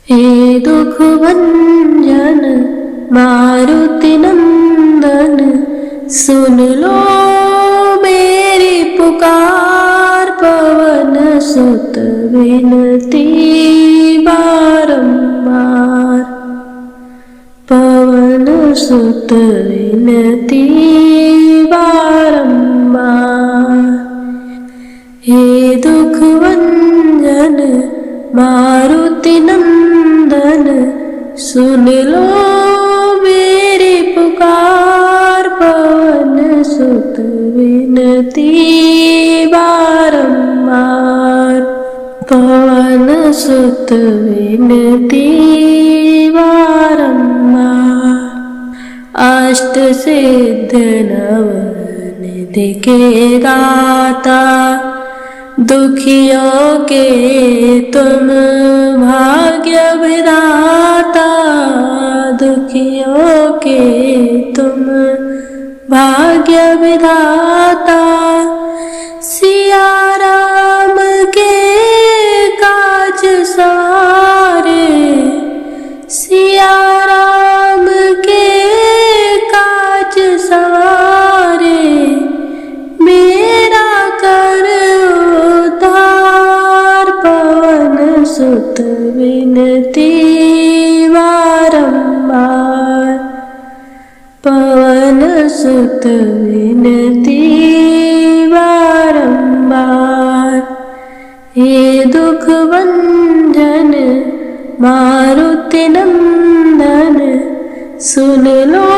हे दुख भंजन मारुति नंदन, सुन लो मेरी पुकार। पवन सुत विनती बारंबार, पवन सुत विनती बारंबार। हे दुख भंजन मारुति नंदन, सुन लो मेरी पुकार। पवन सुत विनती बारंबार, पवन सुत विनती बारंबार। अष्ट सिद्ध नवनिधि के दाता, दुखियों के तुम भाग्य विधाता। दुखियों के तुम भाग्य विधाता। सिया राम के काज सवारे, सिया राम के काज सवारे। मेरा कर उद्धार, पवन सुत विनती बारंबार, पवन सुत विनती बारंबार। हे दुख भंजन मारुति नंदन, सुन लो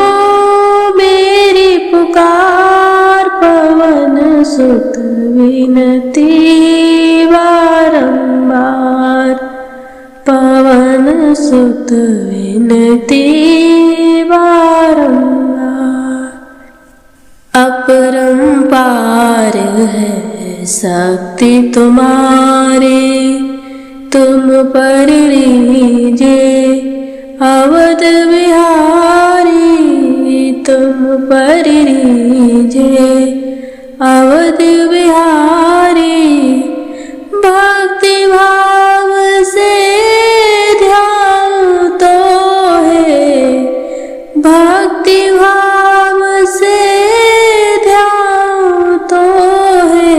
मेरी पुकार। पवन सुत विनती बारंबार, पवन सुत विनती बारंबार। अपरंपार है शक्ति तुम्हारी, तुम पर लीजे अवध बिहारी। तुम पर लीजे अवध बिहारी। भक्ति भाव से ध्यान तो है, भक्ति भाव से ध्यान तो है।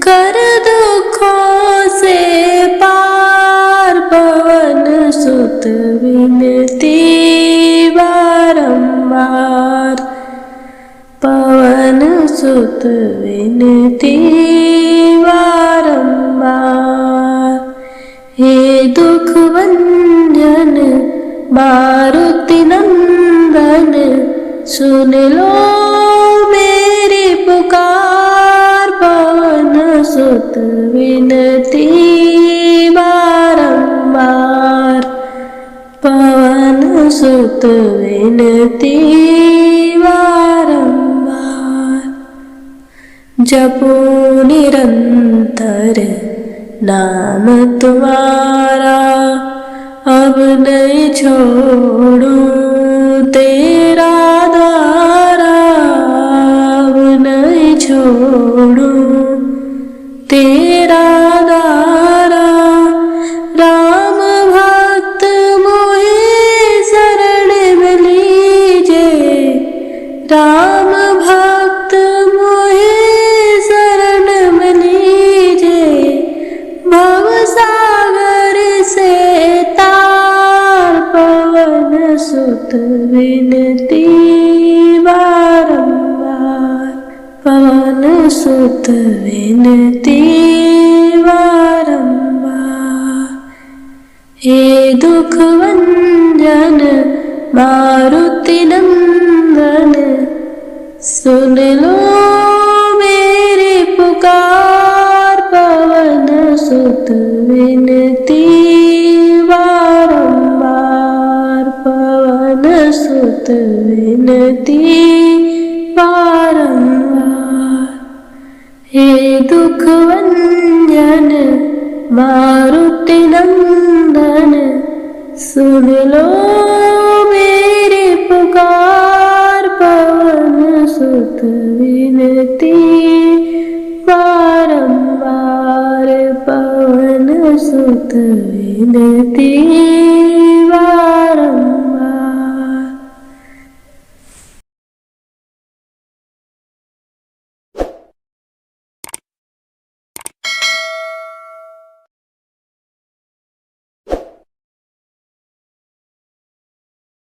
कर दुखों से पार, पवन सुत विनती बारंबार, पवन सुत विनती बारंबार। हे दुख भंजन मारुति नंदन, सुन लो मेरी पुकार। पवन सुत विनती बारंबार, पवन सुत विनती बारंबार। जपो निरंतर नाम तुम्हारा, अब नहीं छोड़ूं तेरा द्वारा। अब नहीं छोड़ूं तेरा द्वारा। राम भक्त मोहे शरण में लीजे, राम भक्त मोहे शरण में लीजे। भव सागर से तार, पवन सुत विनती बारंबार, पवन सुत विनती बारंबार। हे दुख भंजन मारुति नंदन, सुन लो मेरी पुकार। पवन सुत विनती बारंबार, पवन सुत विनती बारंबार। हे दुख भंजन मारुति नंदन, सुन लो मेरी पुकार। पवन सुत विनती बारंबार, पवन सुत विनती। बिनती